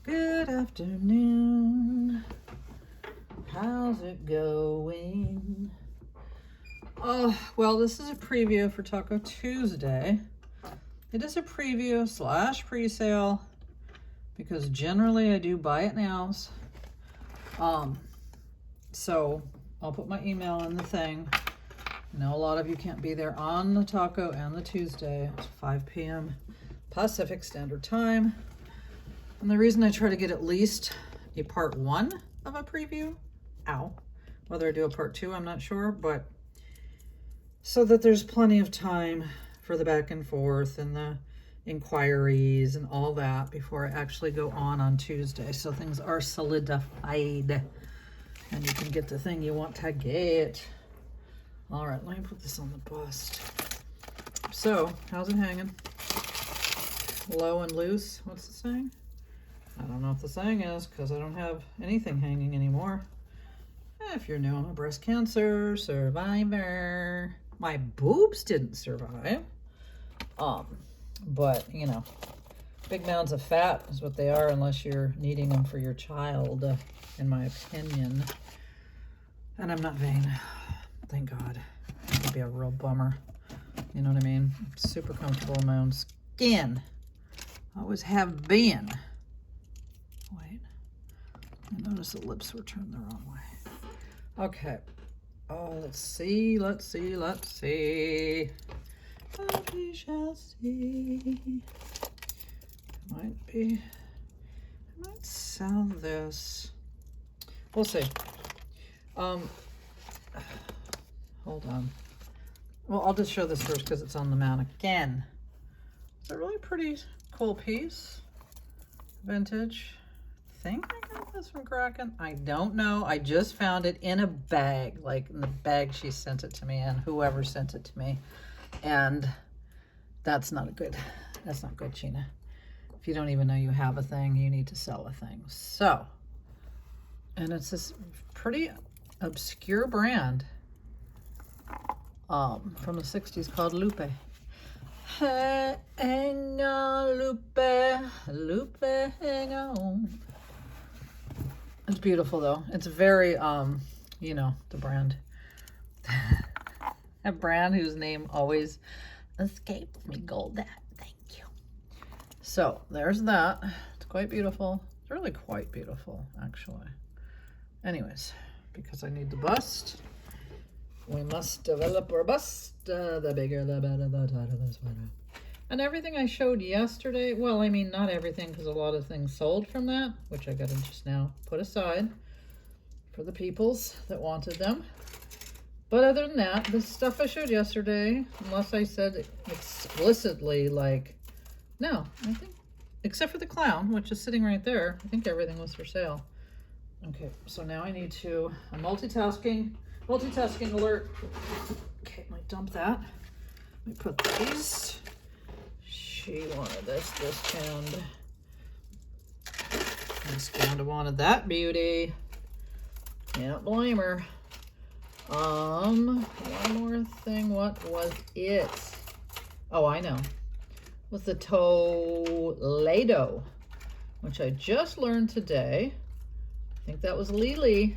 Good afternoon. How's it going? Oh, well, this is a preview for Taco Tuesday. It is a preview / pre-sale because generally I do buy it nows. So I'll put my email in the thing. I know a lot of you can't be there on the taco and the Tuesday. It's 5 p.m. Pacific Standard Time. And the reason I try to get at least a part 1 of a preview, whether I do a part 2, I'm not sure, but so that there's plenty of time for the back and forth and the inquiries and all that before I actually go on Tuesday. So things are solidified and you can get the thing you want to get. All right, let me put this on the bust. So, how's it hanging? Low and loose, what's the saying? I don't know if the saying is because I don't have anything hanging anymore. If you're new, I'm a breast cancer survivor. My boobs didn't survive. But, you know, big mounds of fat is what they are unless you're needing them for your child, in my opinion. And I'm not vain. Thank God. That would be a real bummer. You know what I mean? I'm super comfortable in my own skin. Always have been. Wait. I noticed the lips were turned the wrong way. Okay. Oh, let's see. What we shall see. I might sell this. We'll see. Hold on. Well, I'll just show this first because it's on the mannequin. It's a really pretty cool piece. Vintage. I think I got this from Kraken. I don't know. I just found it in a bag, like in the bag she sent it to me and whoever sent it to me. And that's not good, Sheena. If you don't even know you have a thing, you need to sell a thing. So, and it's this pretty obscure brand from the 60s called Lupe. Hang on, Lupe, hang on. It's beautiful though. It's very, you know, the brand. A brand whose name always escapes me. Gold, thank you. So there's that. It's quite beautiful. It's really quite beautiful, actually. Anyways, because I need the bust, we must develop our bust. The bigger, the better, the tighter, the sweater. And everything I showed yesterday, well, I mean, not everything, because a lot of things sold from that, which I got to just now put aside for the peoples that wanted them. But other than that, the stuff I showed yesterday, unless I said explicitly, like, no, I think, except for the clown, which is sitting right there, I think everything was for sale. Okay, so now I need to, multitasking alert. Okay, might dump that. Let me put these. She wanted this canned. This canned wanted that beauty. Can't blame her. One more thing. What was it? Oh, I know. It was the Toledo, which I just learned today. I think that was Lily.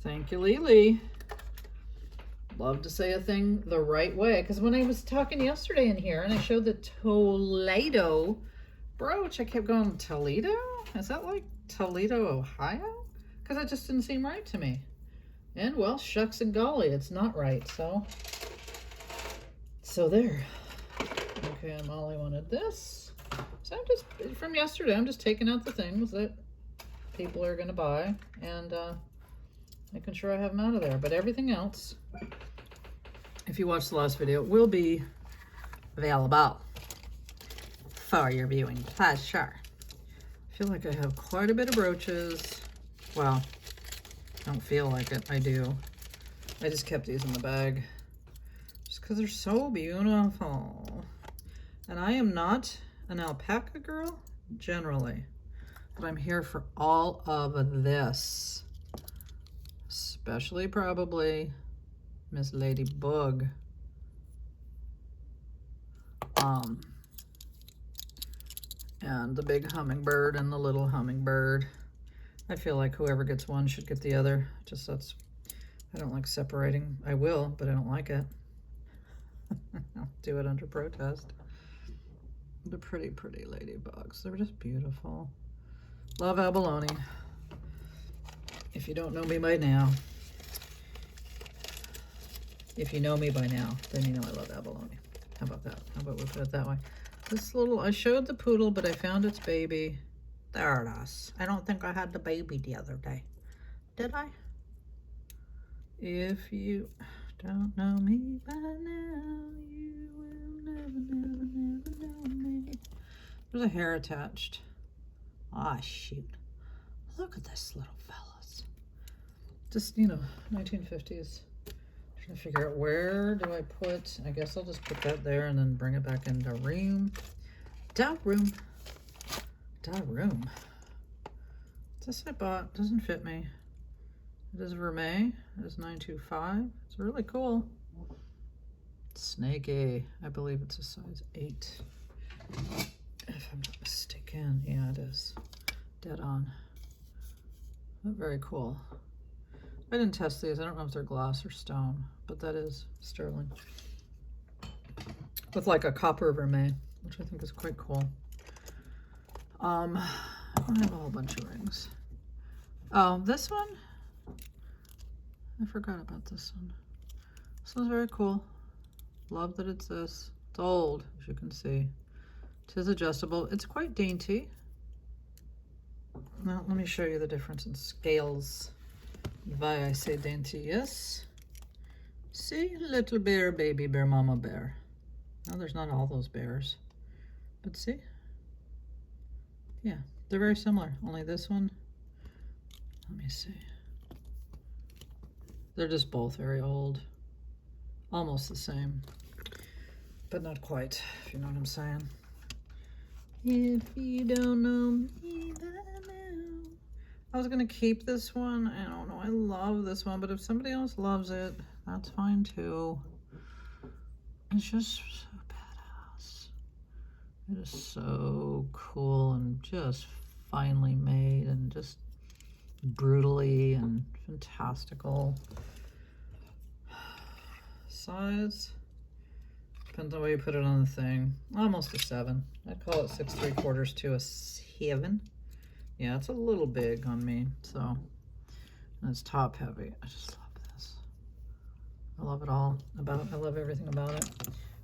Thank you, Lily. Love to say a thing the right way. Because when I was talking yesterday in here and I showed the Toledo brooch, I kept going, Toledo? Is that like Toledo, Ohio? Because that just didn't seem right to me. And well, shucks and golly, it's not right. So there. Okay, and Molly wanted this. So I'm just, from yesterday, I'm just taking out the things that people are going to buy and making sure I have them out of there. But everything else, if you watched the last video, will be available for your viewing pleasure. I feel like I have quite a bit of brooches. Well, I don't feel like it. I do. I just kept these in the bag just because they're so beautiful. And I am not an alpaca girl generally, but I'm here for all of this, especially probably Miss Ladybug. and the big hummingbird and the little hummingbird. I feel like whoever gets one should get the other. Just I don't like separating. I will, but I don't like it. I'll do it under protest. The pretty, pretty ladybugs. They're just beautiful. Love abalone. If you don't know me by now, if you know me by now, then you know I love abalone. How about that? How about we put it that way? This little, I showed the poodle, but I found its baby. There it is. I don't think I had the baby the other day. Did I? If you don't know me by now, you will never, never, never know me. There's a hair attached. Ah, shoot. Look at this little fellas. Just, you know, 1950s. Trying to figure out where do I put, I guess I'll just put that there and then bring it back into room. Da room. This I bought, doesn't fit me. It is Vermeil, it is 925. It's really cool. Snaky, I believe it's a size 8. If I'm not mistaken, yeah it is. Dead on. But very cool. I didn't test these, I don't know if they're glass or stone, but that is sterling. With like a copper vermeil, which I think is quite cool. I don't have a whole bunch of rings. Oh, this one? I forgot about this one. This one's very cool. Love that it's this. It's old, as you can see. It is adjustable. It's quite dainty. Now, let me show you the difference in scales. Why I say dainty, yes. See, little bear, baby bear, mama bear. Now, there's not all those bears. But see? Yeah, they're very similar. Only this one, let me see. They're just both very old. Almost the same. But not quite, if you know what I'm saying. If you don't know me by now. I was gonna keep this one. I don't know, I love this one, but if somebody else loves it, that's fine too. It's just so badass. It is so cool and just finely made and just brutally and fantastical. Size depends on where you put it on the thing. Almost a 7. I'd call it 6 3/4 to a 7. Yeah, it's a little big on me, so, and it's top heavy. I just love this. I love it all about. I love everything about it.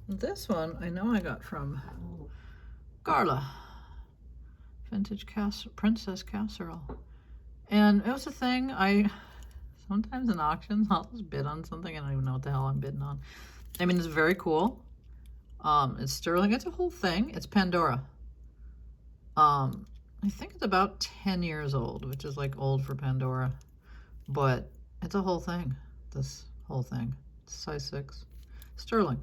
This one I know I got from Garla, vintage princess casserole. And it was a thing, sometimes in auctions, I'll just bid on something and I don't even know what the hell I'm bidding on. I mean, it's very cool. It's sterling, it's a whole thing. It's Pandora. I think it's about 10 years old, which is like old for Pandora. But it's a whole thing, this whole thing. It's size 6. Sterling.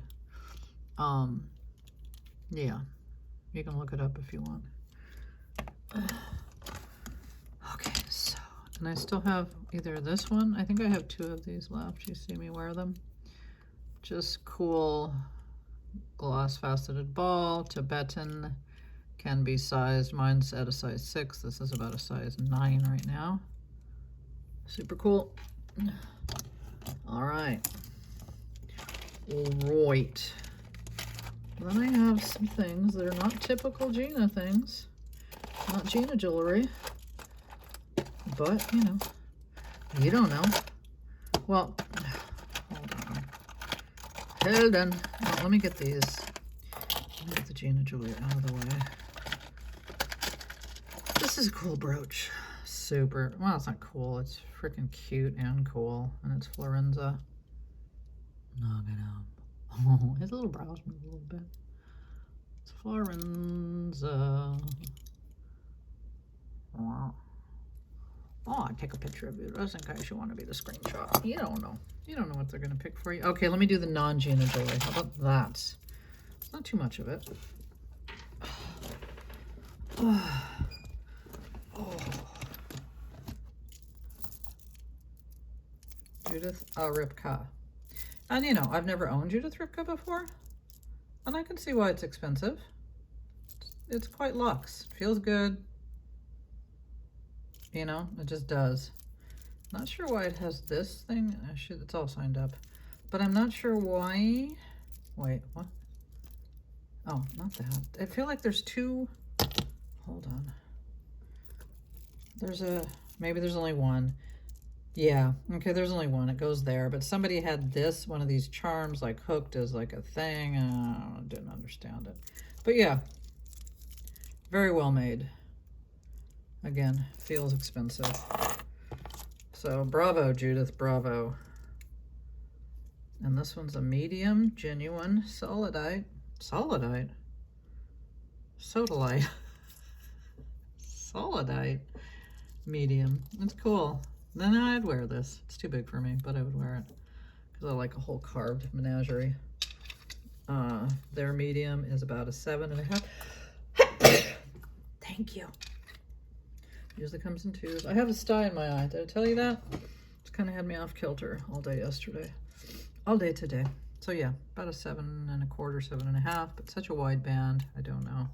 Yeah, you can look it up if you want. Okay, so, and I still have either this one. I think I have 2 of these left. You see me wear them. Just cool gloss faceted ball, Tibetan, can be sized. Mine's at a size 6. This is about a size 9 right now. Super cool. All right. Right. Then I have some things that are not typical Gina things. Not Gina jewelry. But, you know, you don't know. Well, hold on. Well, let me get these. Let me get the Gina jewelry out of the way. This is a cool brooch. Super. Well, it's not cool. It's freaking cute and cool. And it's Florenza. Knock it out. Oh, his little brows move a little bit. It's Florenza. Wow. Oh, I'll take a picture of you just in case you want to be the screenshot. You don't know. You don't know what they're going to pick for you. Okay, let me do the non-Gina jewelry. How about that? It's not too much of it. Oh. Judith Ripka. And you know, I've never owned Judith Ripka before. And I can see why it's expensive. it's quite luxe. Feels good. You know, it just does. Not sure why it has this thing. It's all signed up. But I'm not sure why. Wait, what? Oh, not that. I feel like there's two. Hold on. Maybe there's only one. Yeah, okay, there's only one. It goes there. But somebody had this, one of these charms, like hooked as like a thing. I didn't understand it. But yeah, very well made. Again, feels expensive. So bravo, Judith, bravo. And this one's a medium, genuine, solidite. Solidite? Sodalite. Solidite. Medium. It's cool. Then I'd wear this. It's too big for me, but I would wear it. Because I like a whole carved menagerie. Their medium is about a 7.5. Thank you. Usually comes in 2s. I have a sty in my eye. Did I tell you that? It's kind of had me off kilter all day yesterday. All day today. So yeah, about a 7.25, 7.5, but such a wide band. I don't know.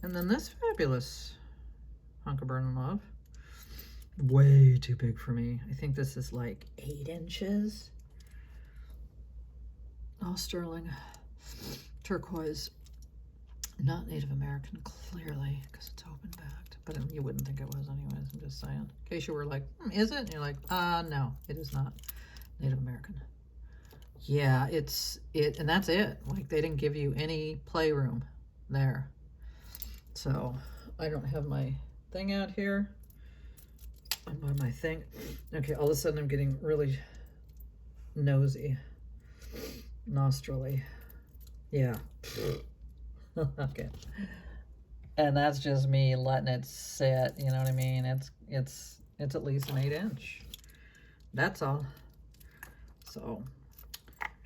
And then this fabulous hunk of Burnin' Love. Way too big for me. I think this is like 8 inches. All sterling. Turquoise. Not Native American, clearly, because it's open backed. But you wouldn't think it was anyways, I'm just saying. In case you were like, is it? And you're like, no, it is not Native American. Yeah, and that's it. Like, they didn't give you any playroom there. So, I don't have my thing out here. I'm on my thing. Okay, all of a sudden I'm getting really nosy. Nostrily. Yeah. Okay. And that's just me letting it sit, you know what I mean? It's at least an 8 inch. That's all. So,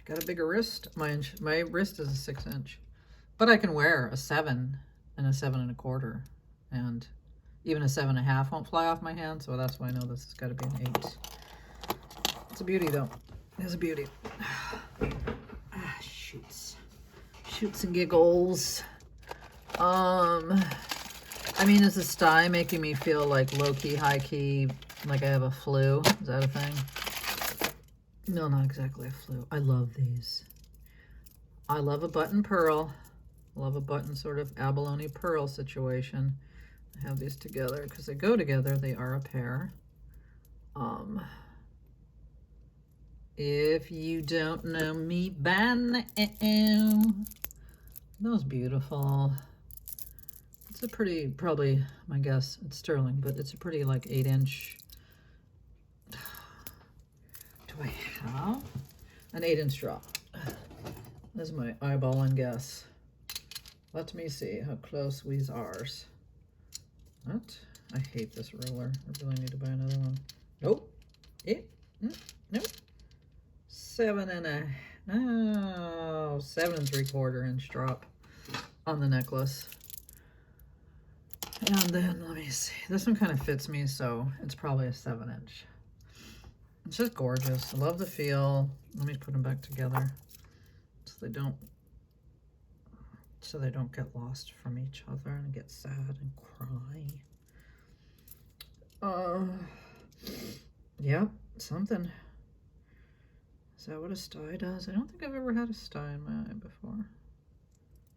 got a bigger wrist. My wrist is a 6 inch. But I can wear a 7 and a 7.25. And even a 7.5 won't fly off my hand, so that's why I know this has got to be an 8. It's a beauty, though. It's a beauty. Shoots. Shoots and giggles. I mean, is the sty making me feel like low-key, high-key, like I have a flu? Is that a thing? No, not exactly a flu. I love these. I love a button pearl. I love a button sort of abalone pearl situation. I have these together because they go together. They are a pair. If you don't know me by now, those beautiful. It's a pretty, probably, my guess, it's sterling, but it's a pretty like 8 inch. Do I have an 8 inch drop? This is my eyeballing guess. Let me see how close we are. What? I hate this ruler. I really need to buy another one. Nope. Nope. 7 3/4 inch drop on the necklace. And then let me see. This one kind of fits me, so it's probably a 7 inch. It's just gorgeous. I love the feel. Let me put them back together so they don't get lost from each other and get sad and cry. Yeah, something. Is that what a sty does? I don't think I've ever had a sty in my eye before.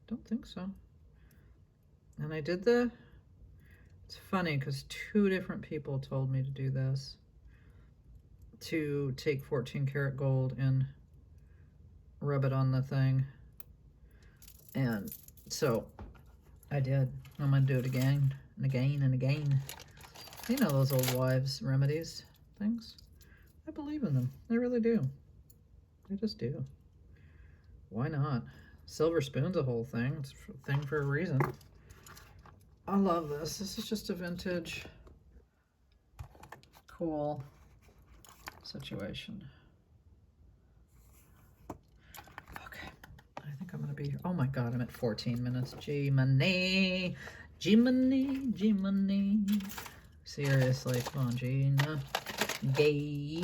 Don't think so. And I did it's funny because 2 different people told me to do this. To take 14 karat gold and rub it on the thing. And so I did. I'm going to do it again and again and again. You know those old wives' remedies things? I believe in them. I really do. I just do. Why not? Silver spoon's a whole thing. It's a thing for a reason. I love this. This is just a vintage, cool situation. Okay. I think I'm going to be here. Oh my God, I'm at 14 minutes. G-money. G-money. G-money. Seriously, come on, Gina. Gay.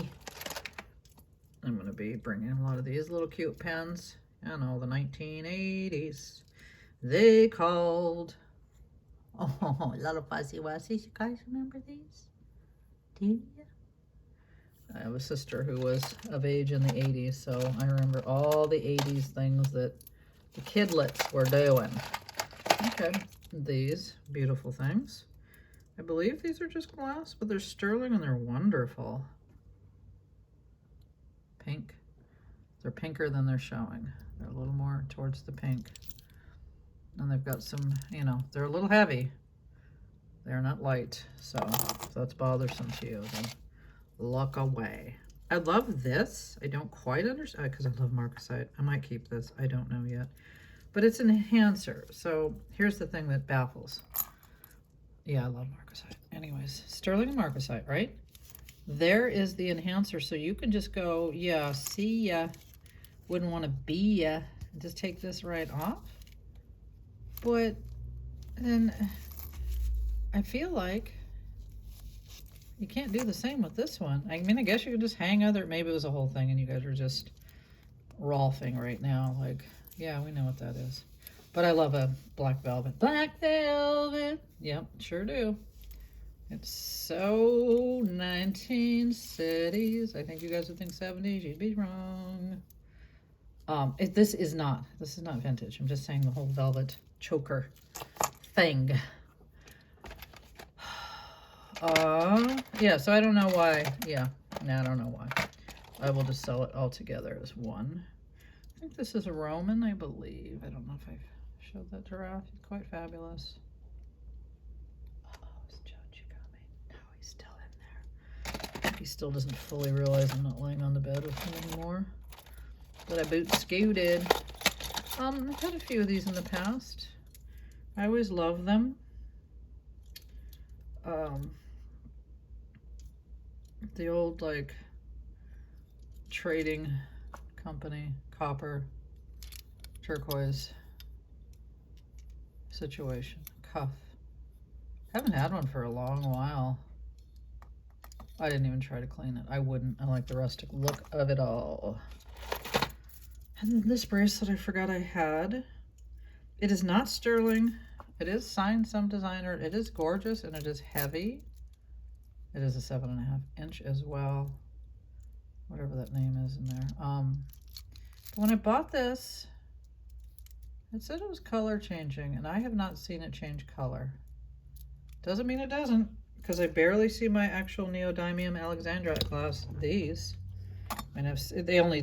I'm going to be bringing a lot of these little cute pens. I know, the 1980s. They called. Oh, little fuzzy wussies. You guys remember these? Do you? I have a sister who was of age in the 80s, so I remember all the 80s things that the kidlets were doing. Okay, these beautiful things. I believe these are just glass, but they're sterling and they're wonderful. Pink. They're pinker than they're showing. They're a little more towards the pink. And they've got some, you know, they're a little heavy. They're not light, so if that's bothersome to you, then look away. I love this. I don't quite understand, because I love marcasite. I might keep this. I don't know yet. But it's an enhancer. So here's the thing that baffles. Yeah, I love marcasite. Anyways, sterling and marcasite, right? There is the enhancer. So you can just go, yeah, see ya. Wouldn't want to be ya. And just take this right off. But then I feel like you can't do the same with this one. I mean, I guess you could just hang other, maybe it was a whole thing and you guys are just rolfing right now. Like, yeah, we know what that is. But I love a black velvet. Black velvet. Yep, sure do. It's so 1970s. I think you guys would think 70s. You'd be wrong. This is not vintage. I'm just saying the whole velvet choker thing. Yeah, so I don't know why. Yeah, no, I don't know why. I will just sell it all together as one. I think this is a Roman, I believe. I don't know if I've showed that giraffe. It's quite fabulous. Oh, Judge, you got me. No, he's still in there. He still doesn't fully realize I'm not laying on the bed with him anymore. But I boot scooted. I've had a few of these in the past. I always love them. The old, like, trading company, copper, turquoise situation. Cuff. Haven't had one for a long while. I didn't even try to clean it. I wouldn't. I like the rustic look of it all. And then this bracelet I forgot I had. It is not sterling. It is signed some designer. It is gorgeous and it is heavy. It is a 7.5 inch as well. Whatever that name is in there. But when I bought this, it said it was color changing and I have not seen it change color. Doesn't mean it doesn't, because I barely see my actual neodymium alexandrite glass. These, I mean,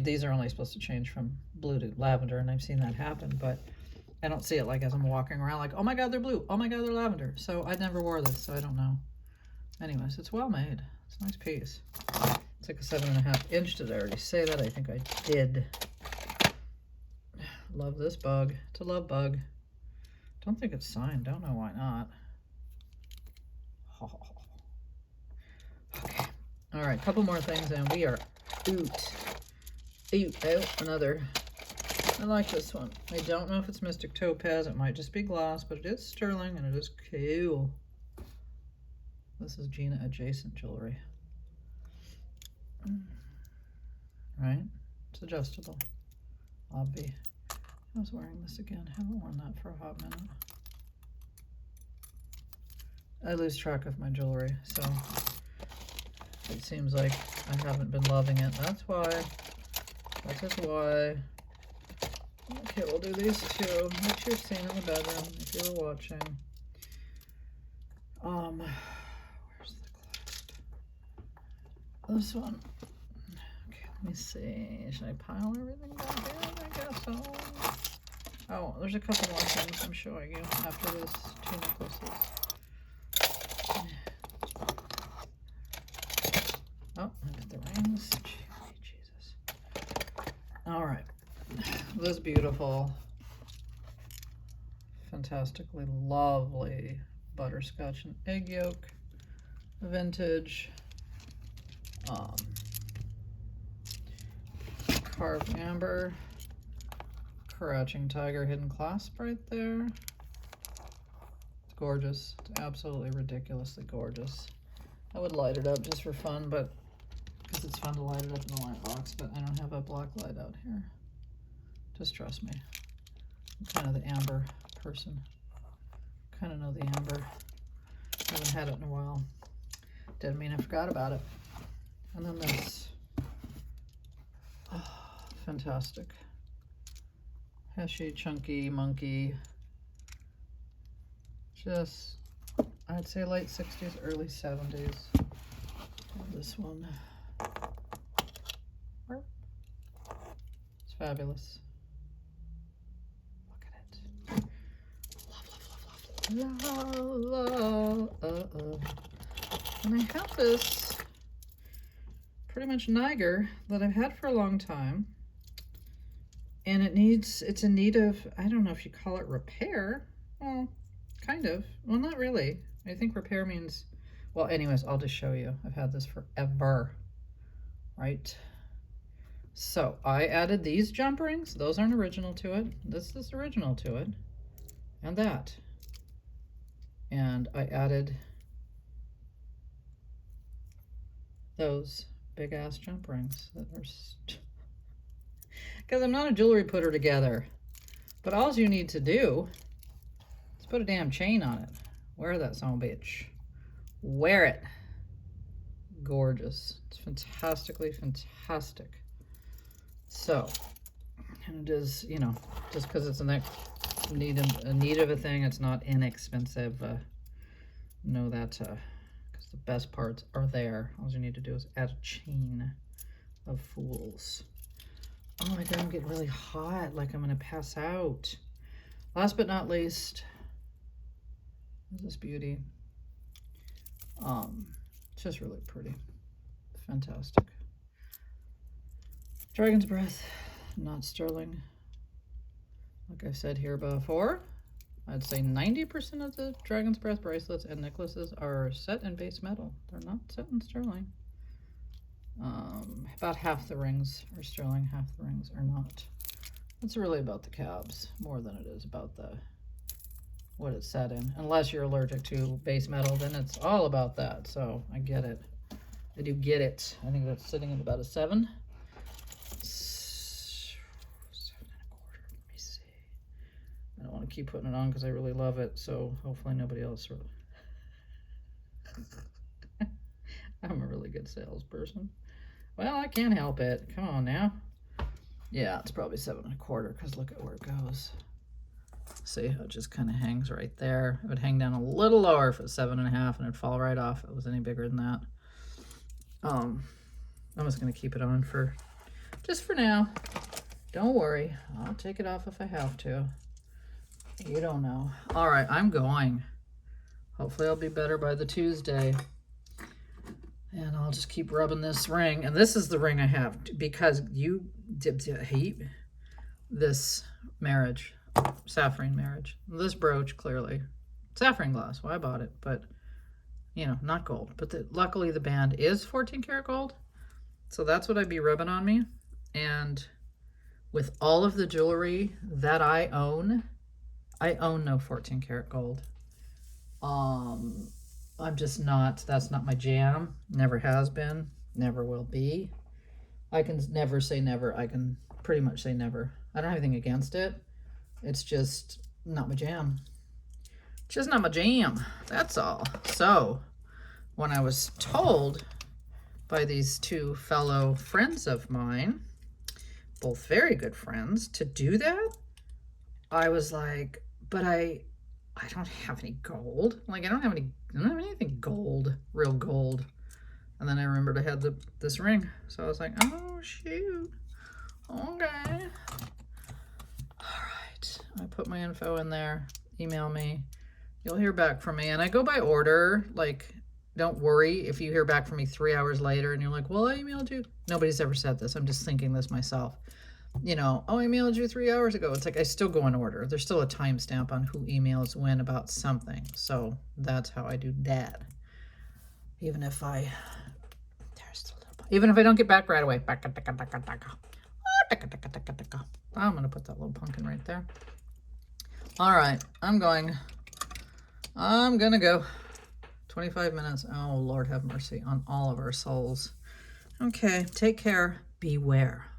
these are only supposed to change from blue to lavender, and I've seen that happen, but I don't see it like as I'm walking around like, oh my God, they're blue. Oh my God, they're lavender. So I never wore this, so I don't know. Anyways, it's well made. It's a nice piece. It's like a 7.5 inch. Did I already say that? I think I did. Love this bug. It's a love bug. Don't think it's signed. Don't know why not. Oh. Okay. All right, couple more things and we are out. Out. Another. I like this one. I don't know if it's Mystic Topaz. It might just be gloss, but it is sterling and it is cool. This is Gina adjacent jewelry. Right? It's adjustable. Obvi. I was wearing this again. I haven't worn that for a hot minute. I lose track of my jewelry, so it seems like I haven't been loving it. That's why. That is why. Okay, we'll do these two, which you've seen in the bedroom if you were watching. Where's the clasp? This one. Okay, let me see. Should I pile everything back in? I guess so. Oh, there's a couple more things I'm showing you after this. 2 necklaces. Oh, I did the rings. Jesus. All right. This beautiful, fantastically lovely butterscotch and egg yolk, vintage, carved amber, crouching tiger hidden clasp right there. It's gorgeous. It's absolutely ridiculously gorgeous. I would light it up just for fun, but because it's fun to light it up in the light box, but I don't have a black light out here. Just trust me. I'm kind of the amber person. kind of know the amber. Haven't had it in a while. Didn't mean I forgot about it. And then this, oh, fantastic. Heshy, chunky, monkey. Just, I'd say late 60s, early 70s. And this one. It's fabulous. Look at it. Love, love, love. And I have this pretty much Niger that I've had for a long time. And it's in need of, I don't know if you call it repair. Well, kind of. Well, not really. I think repair means, well, anyways, I'll just show you. I've had this forever, right? So I added these jump rings. Those aren't original to it. This is original to it. And that. And I added those big ass jump rings that are, because I'm not a jewelry putter together, but all you need to do is put a damn chain on it. Wear that son of a bitch. Wear it. Gorgeous. It's fantastically fantastic. So, and it is, you know, just because it's a need of a thing, it's not inexpensive. Know that, because the best parts are there. All you need to do is add a chain of fools. Oh my God, I'm getting really hot, like I'm gonna pass out. Last but not least, is this beauty. It's just really pretty. Fantastic. Dragon's Breath, not sterling. Like I said here before, I'd say 90% of the Dragon's Breath bracelets and necklaces are set in base metal. They're not set in sterling. About half the rings are sterling, half the rings are not. It's really about the cabs more than it is about what it's set in. Unless you're allergic to base metal, then it's all about that. So I get it. I do get it. I think that's sitting at about a 7. 7 1/4. Let me see. I don't want to keep putting it on because I really love it. So hopefully nobody else really. I'm a really good salesperson. Well, I can't help it. Come on now. Yeah, it's probably 7 1/4 because look at where it goes. See how it just kind of hangs right there. It would hang down a little lower if it was 7 1/2 and it'd fall right off if it was any bigger than that. I'm just going to keep it on for just for now. Don't worry. I'll take it off if I have to. You don't know. All right, I'm going. Hopefully I'll be better by the Tuesday. And I'll just keep rubbing this ring. And this is the ring I have because you hate this marriage, sapphire marriage. This brooch, clearly. Sapphire glass, well, I bought it, but, you know, not gold. But luckily the band is 14 karat gold. So that's what I'd be rubbing on me. And with all of the jewelry that I own no 14 karat gold. I'm just not, that's not my jam. Never has been, never will be. I can never say never. I can pretty much say never. I don't have anything against it. It's just not my jam. Just not my jam. That's all. So when I was told by these two fellow friends of mine, both very good friends, to do that, I was like, but I don't have any gold. Like I don't have anything gold, real gold. And then I remembered I had this ring. So I was like, oh shoot. Okay. All right. I put my info in there. Email me. You'll hear back from me. And I go by order. Like, don't worry if you hear back from me 3 hours later and you're like, well, I emailed you. Nobody's ever said this. I'm just thinking this myself. You know, oh, I emailed you 3 hours ago. It's like I still go in order. There's still a timestamp on who emails when about something. So that's how I do that. Even if I don't get back right away. I'm gonna put that little pumpkin right there. All right, I'm gonna go. 25 minutes. Oh, Lord have mercy on all of our souls. Okay, take care. Beware.